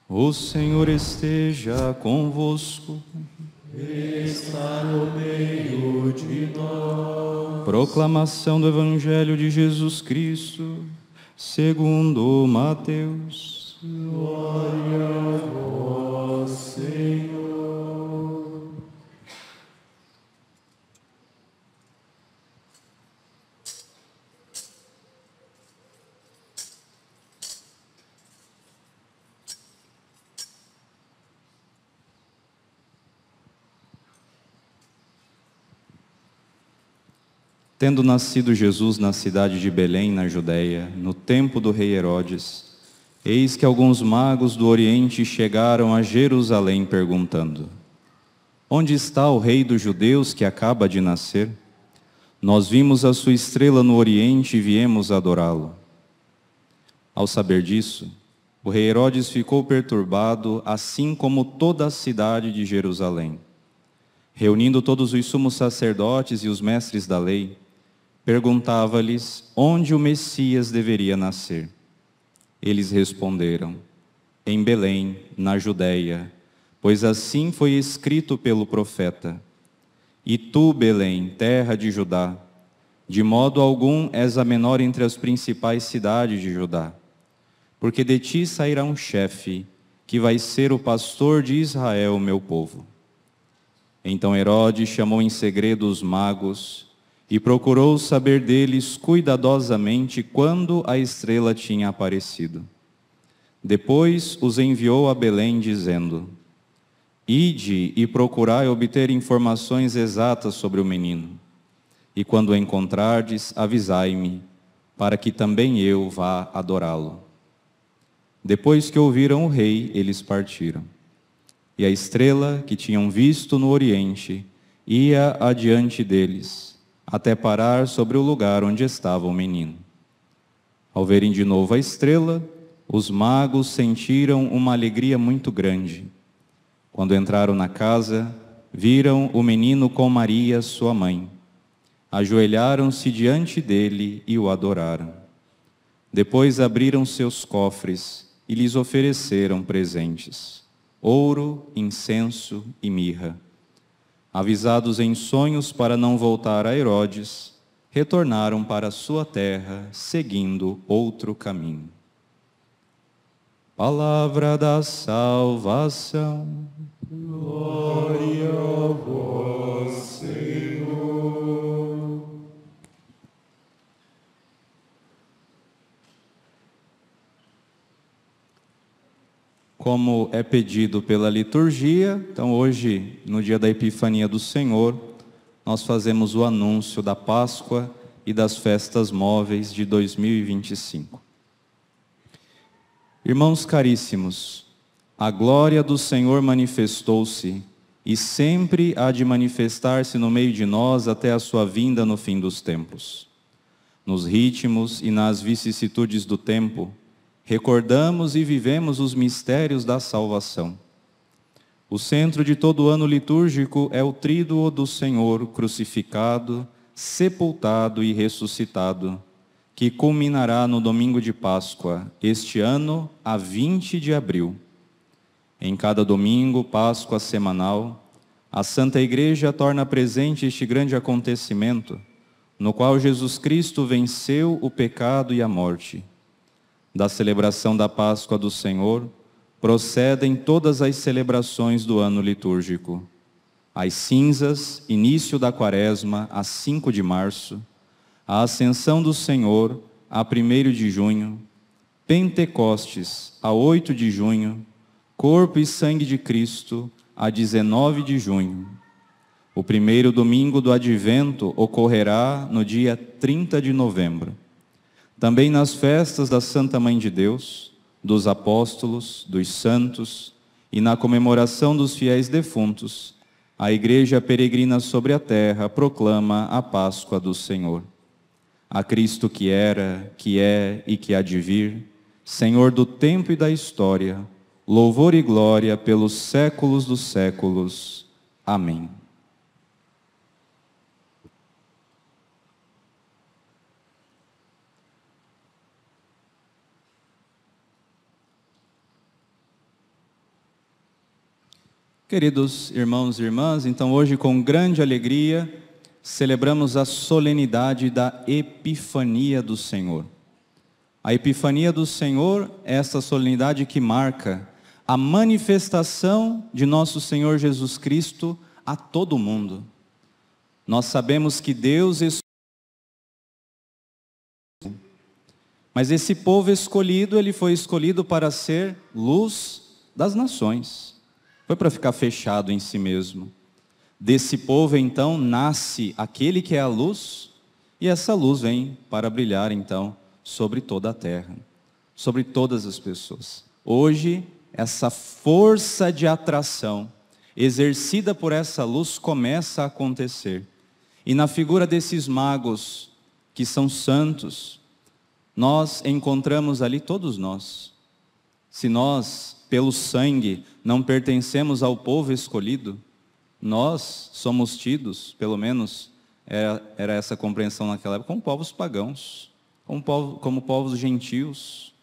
O Senhor esteja convosco. Está no meio de nós. Proclamação do Evangelho de Jesus Cristo, segundo Mateus. Glória a vós, Senhor. Tendo nascido Jesus na cidade de Belém, na Judéia, no tempo do rei Herodes, eis que alguns magos do Oriente chegaram a Jerusalém perguntando: Onde está o rei dos judeus que acaba de nascer? Nós vimos a sua estrela no Oriente e viemos adorá-lo. Ao saber disso, o rei Herodes ficou perturbado, assim como toda a cidade de Jerusalém. Reunindo todos os sumos sacerdotes e os mestres da lei, perguntava-lhes onde o Messias deveria nascer. Eles responderam: em Belém, na Judéia, pois assim foi escrito pelo profeta: E tu, Belém, terra de Judá, de modo algum és a menor entre as principais cidades de Judá, porque de ti sairá um chefe, que vai ser o pastor de Israel, meu povo. Então Herodes chamou em segredo os magos e procurou saber deles cuidadosamente quando a estrela tinha aparecido. Depois os enviou a Belém, dizendo: Ide e procurai obter informações exatas sobre o menino, e quando o encontrardes, avisai-me, para que também eu vá adorá-lo. Depois que ouviram o rei, eles partiram. E a estrela que tinham visto no Oriente ia adiante deles, até parar sobre o lugar onde estava o menino. Ao verem de novo a estrela, os magos sentiram uma alegria muito grande. Quando entraram na casa, viram o menino com Maria, sua mãe. Ajoelharam-se diante dele e o adoraram. Depois abriram seus cofres e lhes ofereceram presentes: ouro, incenso e mirra. Avisados em sonhos para não voltar a Herodes, retornaram para sua terra, seguindo outro caminho. Palavra da salvação. Glória a vós, Senhor. Como é pedido pela liturgia, então hoje, no dia da Epifania do Senhor, nós fazemos o anúncio da Páscoa e das festas móveis de 2025. Irmãos caríssimos, a glória do Senhor manifestou-se e sempre há de manifestar-se no meio de nós até a sua vinda no fim dos tempos. Nos ritmos e nas vicissitudes do tempo, recordamos e vivemos os mistérios da salvação. O centro de todo o ano litúrgico é o tríduo do Senhor crucificado, sepultado e ressuscitado, que culminará no domingo de Páscoa, este ano, a 20 de abril. Em cada domingo, Páscoa semanal, a Santa Igreja torna presente este grande acontecimento, no qual Jesus Cristo venceu o pecado e a morte. Da celebração da Páscoa do Senhor, procedem todas as celebrações do ano litúrgico. As cinzas, início da Quaresma, a 5 de março, a Ascensão do Senhor, a 1º de junho, Pentecostes, a 8 de junho, Corpo e Sangue de Cristo, a 19 de junho. O primeiro domingo do Advento ocorrerá no dia 30 de novembro. Também nas festas da Santa Mãe de Deus, dos apóstolos, dos santos e na comemoração dos fiéis defuntos, A Igreja peregrina sobre a terra proclama a Páscoa do Senhor. A Cristo que era, que é e que há de vir, Senhor do tempo e da história, louvor e glória pelos séculos dos séculos. Amém. Queridos irmãos e irmãs, então hoje com grande alegria celebramos a solenidade da Epifania do Senhor. A Epifania do Senhor é essa solenidade que marca a manifestação de nosso Senhor Jesus Cristo a todo mundo. Nós sabemos que Deus escolheu, mas esse povo escolhido, ele foi escolhido para ser luz das nações. Foi para ficar fechado em si mesmo. Desse povo, então, nasce aquele que é a luz, e essa luz vem para brilhar, então, sobre toda a terra, sobre todas as pessoas. Hoje, essa força de atração exercida por essa luz começa a acontecer. E na figura desses magos, que são santos, nós encontramos ali todos nós. Se nós, pelo sangue, não pertencemos ao povo escolhido, nós somos tidos, pelo menos era essa compreensão naquela época, como povos pagãos, como povos gentios.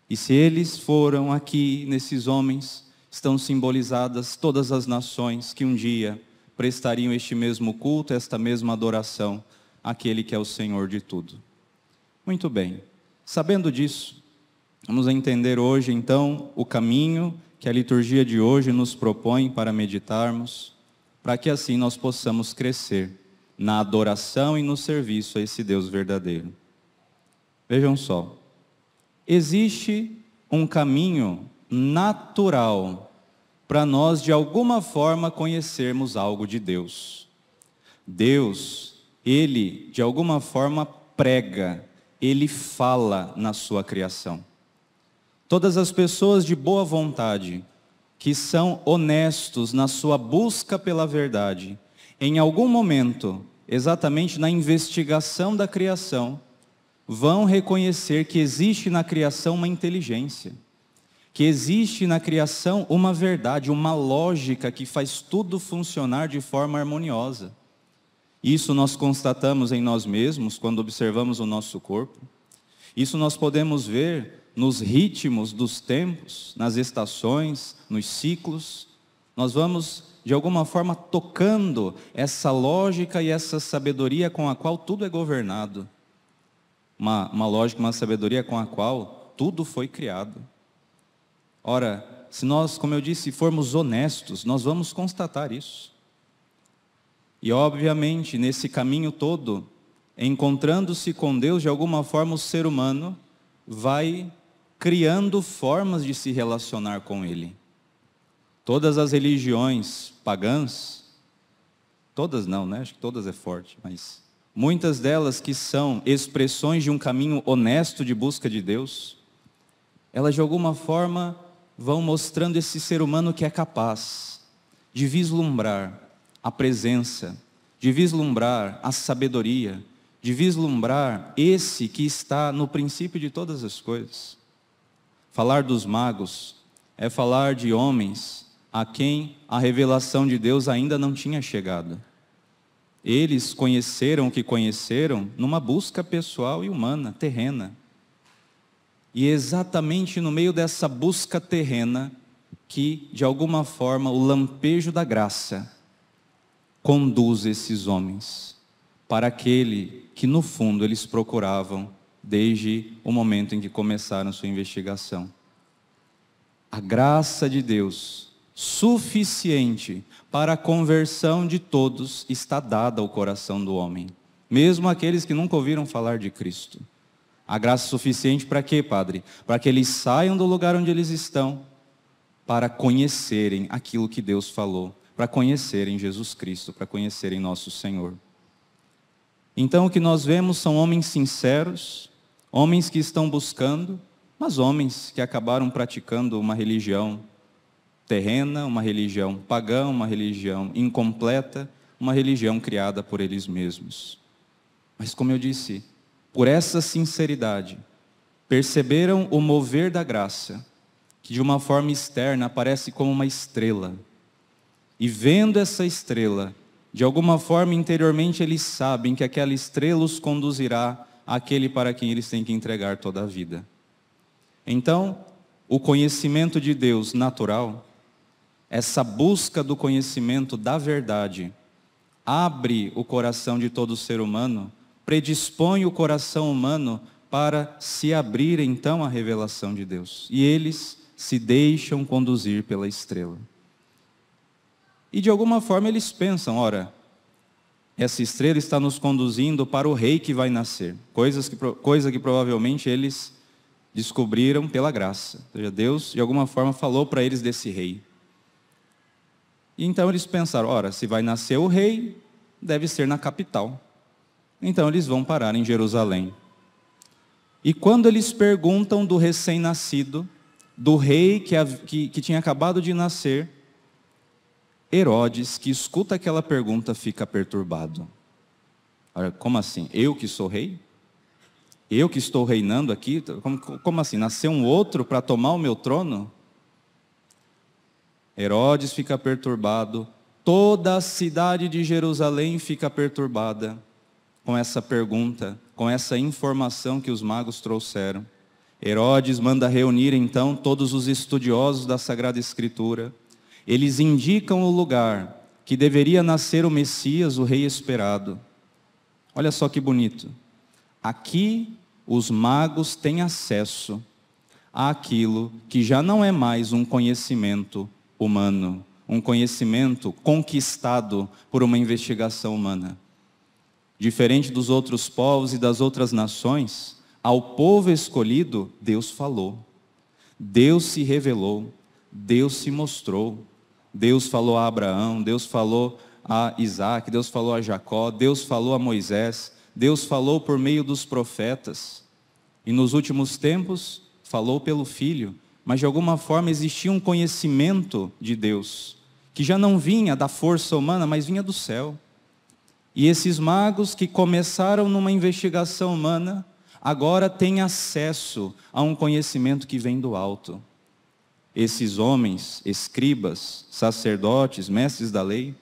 E se eles foram aqui, nesses homens, estão simbolizadas todas as nações que um dia prestariam este mesmo culto, esta mesma adoração àquele que é o Senhor de tudo. Muito bem, sabendo disso, vamos entender hoje então o caminho que a liturgia de hoje nos propõe para meditarmos, para que assim nós possamos crescer na adoração e no serviço a esse Deus verdadeiro. Vejam só, existe um caminho natural para nós de alguma forma conhecermos algo de Deus. Deus, Ele de alguma forma prega, Ele fala na sua criação. Todas as pessoas de boa vontade, que são honestos na sua busca pela verdade, em algum momento, exatamente na investigação da criação, vão reconhecer que existe na criação uma inteligência, que existe na criação uma verdade, uma lógica que faz tudo funcionar de forma harmoniosa. Isso nós constatamos em nós mesmos quando observamos o nosso corpo. Isso nós podemos ver nos ritmos dos tempos, nas estações, nos ciclos. Nós vamos, de alguma forma, tocando essa lógica e essa sabedoria com a qual tudo é governado. Uma lógica, uma sabedoria com a qual tudo foi criado. Ora, se nós, como eu disse, formos honestos, nós vamos constatar isso. E, obviamente, nesse caminho todo, encontrando-se com Deus, de alguma forma o ser humano vai criando formas de se relacionar com Ele. Todas as religiões pagãs, todas não, né? Acho que todas é forte, mas muitas delas que são expressões de um caminho honesto de busca de Deus, elas de alguma forma vão mostrando esse ser humano que é capaz de vislumbrar a presença, de vislumbrar a sabedoria, de vislumbrar esse que está no princípio de todas as coisas. Falar dos magos é falar de homens a quem a revelação de Deus ainda não tinha chegado. Eles conheceram o que conheceram numa busca pessoal e humana, terrena. E exatamente no meio dessa busca terrena que, de alguma forma, o lampejo da graça conduz esses homens para aquele que, no fundo, eles procuravam desde o momento em que começaram sua investigação. A graça de Deus, suficiente para a conversão de todos, está dada ao coração do homem, mesmo aqueles que nunca ouviram falar de Cristo. A graça suficiente para quê, Padre? Para que eles saiam do lugar onde eles estão, para conhecerem aquilo que Deus falou, para conhecerem Jesus Cristo, para conhecerem nosso Senhor. Então o que nós vemos são homens sinceros, homens que estão buscando, mas homens que acabaram praticando uma religião terrena, uma religião pagã, uma religião incompleta, uma religião criada por eles mesmos. Mas como eu disse, por essa sinceridade, perceberam o mover da graça, que de uma forma externa aparece como uma estrela. E vendo essa estrela, de alguma forma interiormente eles sabem que aquela estrela os conduzirá àquele para quem eles têm que entregar toda a vida. Então, o conhecimento de Deus natural, essa busca do conhecimento da verdade, abre o coração de todo ser humano, predispõe o coração humano para se abrir então à revelação de Deus. E eles se deixam conduzir pela estrela. E de alguma forma eles pensam, ora, essa estrela está nos conduzindo para o rei que vai nascer. Coisa que provavelmente eles descobriram pela graça. Ou seja, Deus de alguma forma falou para eles desse rei. E então eles pensaram, ora, se vai nascer o rei, deve ser na capital. Então eles vão parar em Jerusalém. E quando eles perguntam do recém-nascido, do rei que tinha acabado de nascer, Herodes, que escuta aquela pergunta, fica perturbado. Olha, como assim? Eu que sou rei? Eu que estou reinando aqui? Como assim? Nasceu um outro para tomar o meu trono? Herodes fica perturbado. Toda a cidade de Jerusalém fica perturbada com essa pergunta, com essa informação que os magos trouxeram. Herodes manda reunir então todos os estudiosos da Sagrada Escritura. Eles indicam o lugar que deveria nascer o Messias, o rei esperado. Olha só que bonito. Aqui os magos têm acesso àquilo que já não é mais um conhecimento humano, um conhecimento conquistado por uma investigação humana. Diferente dos outros povos e das outras nações, ao povo escolhido, Deus falou. Deus se revelou, Deus se mostrou. Deus falou a Abraão, Deus falou a Isaac, Deus falou a Jacó, Deus falou a Moisés, Deus falou por meio dos profetas. E nos últimos tempos, falou pelo Filho. Mas de alguma forma existia um conhecimento de Deus, que já não vinha da força humana, mas vinha do céu. E esses magos que começaram numa investigação humana, agora têm acesso a um conhecimento que vem do alto. Esses homens, escribas, sacerdotes, mestres da lei,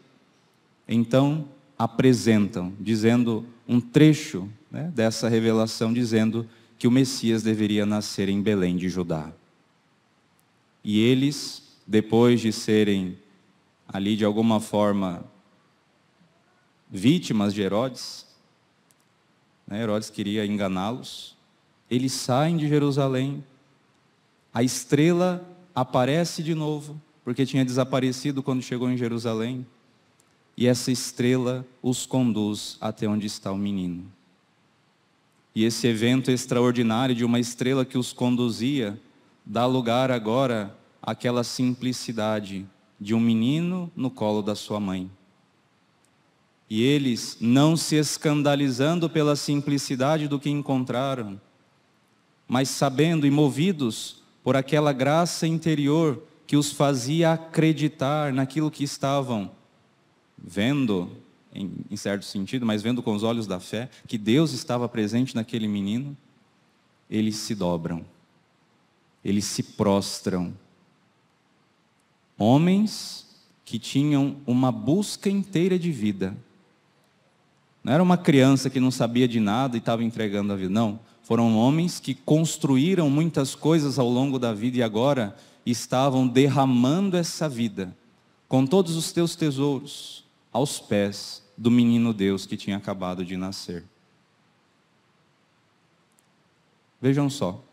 então apresentam, dizendo um trecho dessa revelação, dizendo que o Messias deveria nascer em Belém de Judá. E eles, depois de serem ali de alguma forma vítimas de Herodes, Herodes queria enganá-los, eles saem de Jerusalém, a estrela aparece de novo, porque tinha desaparecido quando chegou em Jerusalém, e essa estrela os conduz até onde está o menino. E esse evento extraordinário de uma estrela que os conduzia, dá lugar agora àquela simplicidade de um menino no colo da sua mãe. E eles, não se escandalizando pela simplicidade do que encontraram, mas sabendo e movidos por aquela graça interior que os fazia acreditar naquilo que estavam vendo, em certo sentido, mas vendo com os olhos da fé, que Deus estava presente naquele menino, eles se dobram, eles se prostram. Homens que tinham uma busca inteira de vida. Não era uma criança que não sabia de nada e estava entregando a vida, não. Foram homens que construíram muitas coisas ao longo da vida e agora estavam derramando essa vida, com todos os teus tesouros, aos pés do menino Deus que tinha acabado de nascer. Vejam só.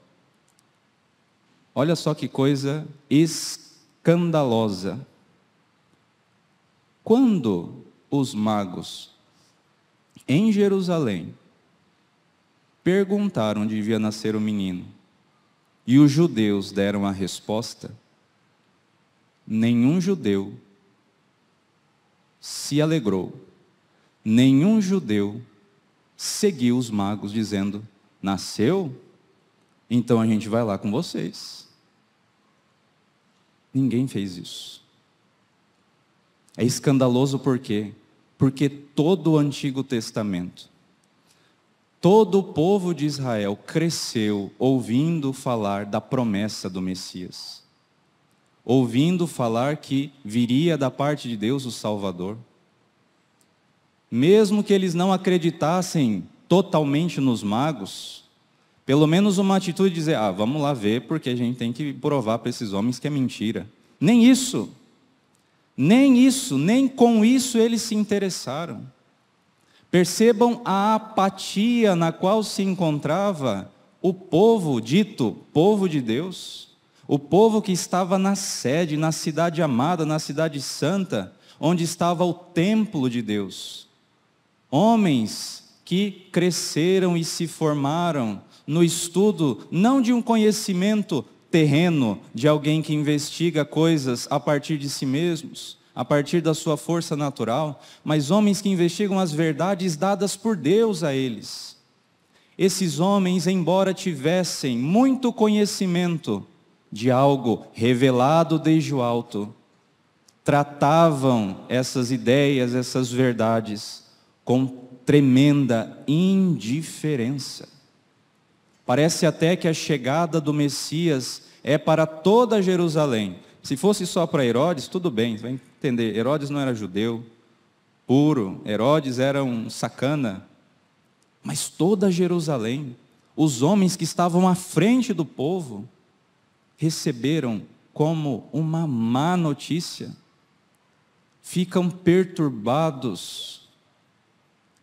Olha só que coisa escandalosa. Quando os magos em Jerusalém perguntaram onde devia nascer o menino, e os judeus deram a resposta, nenhum judeu se alegrou, nenhum judeu seguiu os magos dizendo, nasceu? Então a gente vai lá com vocês. Ninguém fez isso. É escandaloso por quê? Porque todo o Antigo Testamento, todo o povo de Israel cresceu ouvindo falar da promessa do Messias, ouvindo falar que viria da parte de Deus o Salvador. Mesmo que eles não acreditassem totalmente nos magos, pelo menos uma atitude de dizer, vamos lá ver, porque a gente tem que provar para esses homens que é mentira. Nem isso, nem com isso eles se interessaram. Percebam a apatia na qual se encontrava o povo dito povo de Deus, o povo que estava na sede, na cidade amada, na cidade santa, onde estava o templo de Deus. Homens que cresceram e se formaram no estudo, não de um conhecimento terreno, de alguém que investiga coisas a partir de si mesmos, a partir da sua força natural, mas homens que investigam as verdades dadas por Deus a eles. Esses homens, embora tivessem muito conhecimento de algo revelado desde o alto, tratavam essas ideias, essas verdades, com tremenda indiferença. Parece até que a chegada do Messias é para toda Jerusalém. Se fosse só para Herodes, tudo bem, você vai entender. Herodes não era judeu puro, Herodes era um sacana. Mas toda Jerusalém, os homens que estavam à frente do povo, receberam como uma má notícia. Ficam perturbados.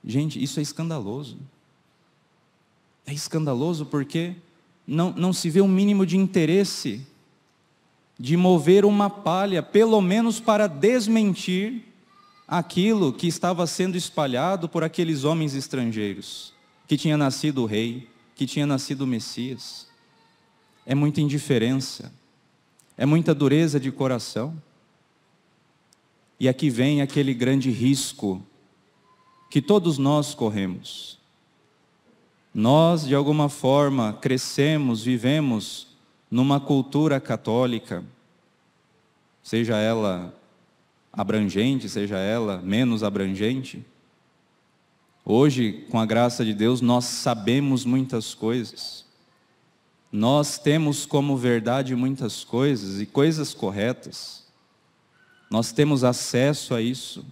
Gente, isso é escandaloso. É escandaloso porque não se vê um mínimo de interesse de mover uma palha, pelo menos para desmentir aquilo que estava sendo espalhado por aqueles homens estrangeiros, que tinha nascido o rei, que tinha nascido o Messias. É muita indiferença, é muita dureza de coração. E aqui vem aquele grande risco que todos nós corremos. Nós, de alguma forma, crescemos, vivemos numa cultura católica, seja ela abrangente, seja ela menos abrangente. Hoje, com a graça de Deus, nós sabemos muitas coisas. Nós temos como verdade muitas coisas e coisas corretas. Nós temos acesso a isso.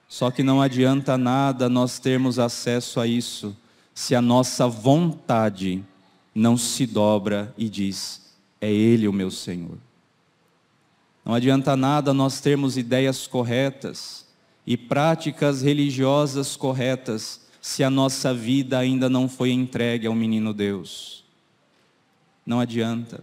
Só que não adianta nada nós termos acesso a isso se a nossa vontade não se dobra e diz, é Ele o meu Senhor. Não adianta nada nós termos ideias corretas e práticas religiosas corretas se a nossa vida ainda não foi entregue ao menino Deus. Não adianta.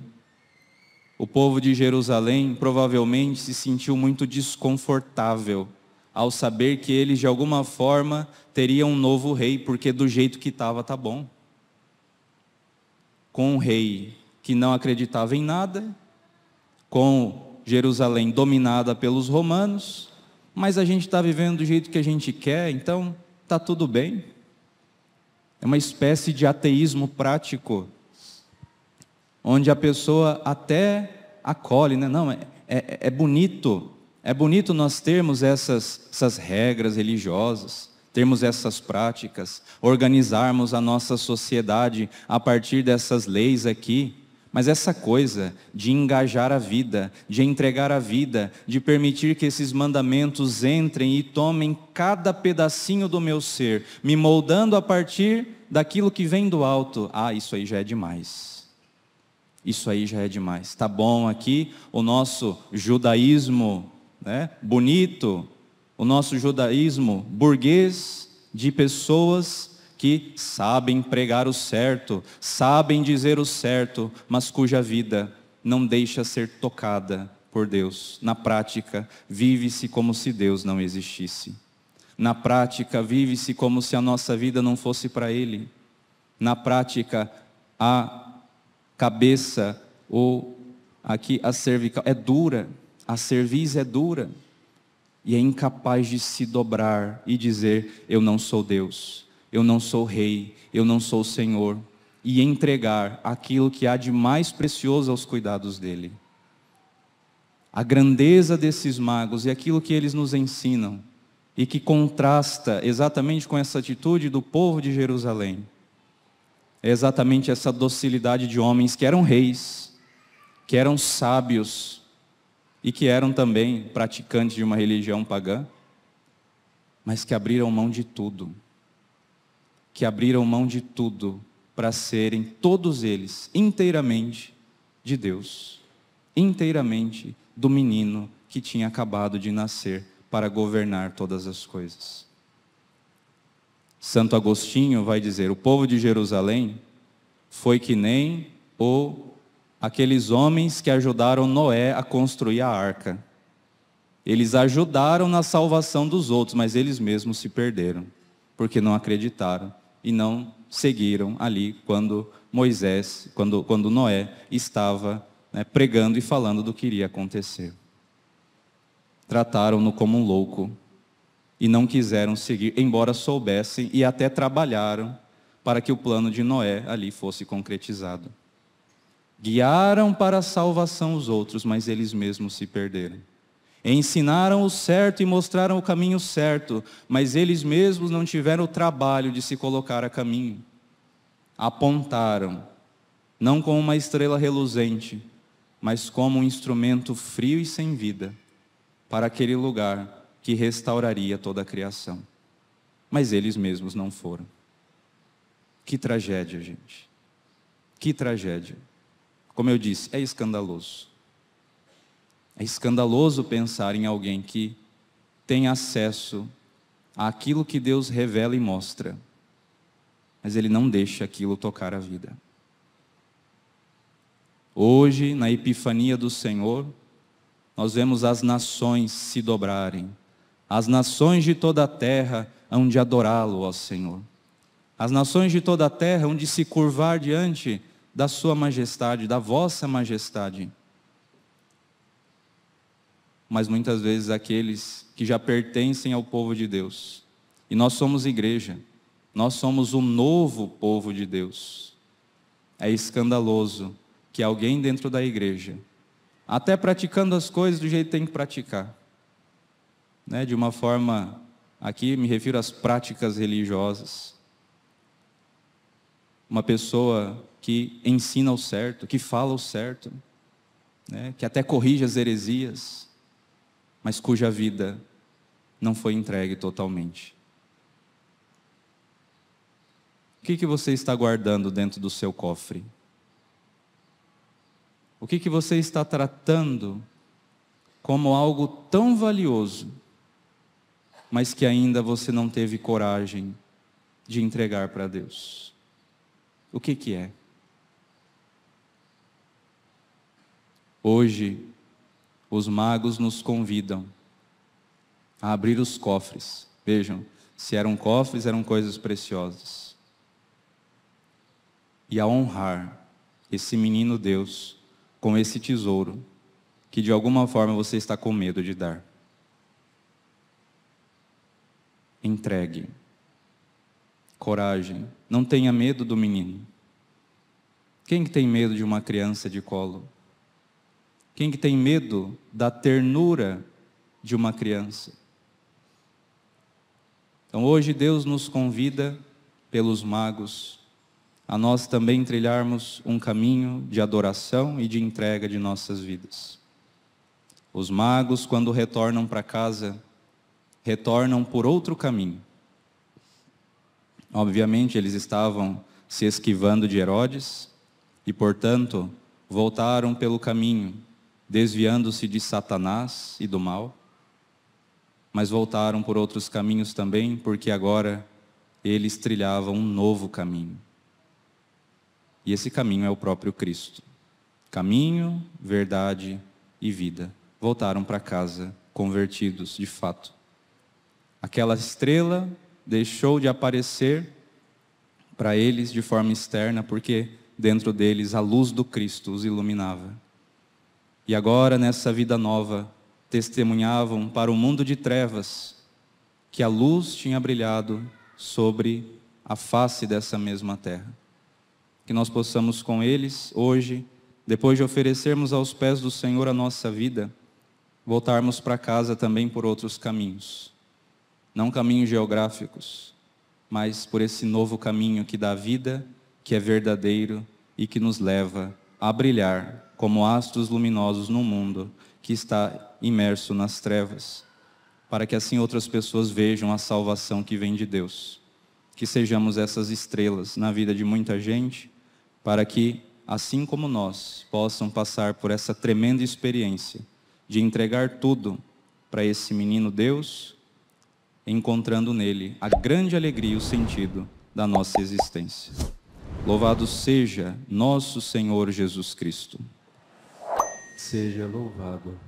O povo de Jerusalém provavelmente se sentiu muito desconfortável ao saber que eles de alguma forma teriam um novo rei, porque do jeito que estava, tá bom. Com um rei que não acreditava em nada, com Jerusalém dominada pelos romanos, mas a gente está vivendo do jeito que a gente quer, então está tudo bem. É uma espécie de ateísmo prático, onde a pessoa até acolhe, né? Não, é bonito. É bonito nós termos essas regras religiosas, termos essas práticas, organizarmos a nossa sociedade a partir dessas leis aqui, mas essa coisa de engajar a vida, de entregar a vida, de permitir que esses mandamentos entrem e tomem cada pedacinho do meu ser, me moldando a partir daquilo que vem do alto, isso aí já é demais. Isso aí já é demais. Tá bom aqui o nosso judaísmo, né, bonito, o nosso judaísmo burguês, de pessoas que sabem pregar o certo, sabem dizer o certo, mas cuja vida não deixa ser tocada por Deus. Na prática, vive-se como se Deus não existisse. Na prática, vive-se como se a nossa vida não fosse para Ele. Na prática, a cabeça ou aqui a cervical é dura. A cerviz é dura e é incapaz de se dobrar e dizer, eu não sou Deus, eu não sou Rei, eu não sou Senhor, e entregar aquilo que há de mais precioso aos cuidados dEle. a grandeza desses magos e aquilo que eles nos ensinam, e que contrasta exatamente com essa atitude do povo de Jerusalém, é exatamente essa docilidade de homens que eram reis, que eram sábios e que eram também praticantes de uma religião pagã, mas que abriram mão de tudo. Que abriram mão de tudo para serem todos eles inteiramente de Deus, inteiramente do menino que tinha acabado de nascer para governar todas as coisas. Santo Agostinho vai dizer: o povo de Jerusalém foi que nem aqueles homens que ajudaram Noé a construir a arca. Eles ajudaram na salvação dos outros, mas eles mesmos se perderam, porque não acreditaram e não seguiram ali quando Noé estava pregando e falando do que iria acontecer. Trataram-no como um louco e não quiseram seguir, embora soubessem, e até trabalharam para que o plano de Noé ali fosse concretizado. Guiaram para a salvação os outros, mas eles mesmos se perderam. Ensinaram o certo e mostraram o caminho certo, mas eles mesmos não tiveram o trabalho de se colocar a caminho. Apontaram, não como uma estrela reluzente, mas como um instrumento frio e sem vida, para aquele lugar que restauraria toda a criação. Mas eles mesmos não foram. Que tragédia, gente. Que tragédia. Como eu disse, é escandaloso. É escandaloso pensar em alguém que tem acesso àquilo que Deus revela e mostra, mas ele não deixa aquilo tocar a vida. Hoje, na Epifania do Senhor, nós vemos as nações se dobrarem. As nações de toda a terra hão de adorá-lo, ó Senhor. As nações de toda a terra hão de se curvar diante da sua majestade, da vossa majestade. Mas muitas vezes aqueles que já pertencem ao povo de Deus, e nós somos igreja, nós somos o novo povo de Deus. É escandaloso que alguém dentro da igreja, até praticando as coisas do jeito que tem que praticar, de uma forma, aqui me refiro às práticas religiosas, uma pessoa que ensina o certo, que fala o certo, que até corrige as heresias, mas cuja vida não foi entregue totalmente. O que você está guardando dentro do seu cofre? O que você está tratando como algo tão valioso, mas que ainda você não teve coragem de entregar para Deus? O que é? Hoje, os magos nos convidam a abrir os cofres. Vejam, se eram cofres, eram coisas preciosas. E a honrar esse menino Deus com esse tesouro que de alguma forma você está com medo de dar. Entregue. Coragem. Não tenha medo do menino. Quem que tem medo de uma criança de colo? Quem que tem medo da ternura de uma criança? Então hoje Deus nos convida, pelos magos, a nós também trilharmos um caminho de adoração e de entrega de nossas vidas. Os magos, quando retornam para casa, retornam por outro caminho. Obviamente eles estavam se esquivando de Herodes e, portanto, voltaram pelo caminho, desviando-se de Satanás e do mal, mas voltaram por outros caminhos também, porque agora eles trilhavam um novo caminho. E esse caminho é o próprio Cristo. Caminho, verdade e vida. Voltaram para casa convertidos, de fato. Aquela estrela deixou de aparecer para eles de forma externa, porque dentro deles a luz do Cristo os iluminava. E agora, nessa vida nova, testemunhavam para o mundo de trevas que a luz tinha brilhado sobre a face dessa mesma terra. Que nós possamos com eles, hoje, depois de oferecermos aos pés do Senhor a nossa vida, voltarmos para casa também por outros caminhos. Não caminhos geográficos, mas por esse novo caminho que dá vida, que é verdadeiro e que nos leva a brilhar como astros luminosos no mundo que está imerso nas trevas, para que assim outras pessoas vejam a salvação que vem de Deus. Que sejamos essas estrelas na vida de muita gente, para que, assim como nós, possam passar por essa tremenda experiência de entregar tudo para esse menino Deus, encontrando nele a grande alegria e o sentido da nossa existência. Louvado seja nosso Senhor Jesus Cristo. Seja louvado.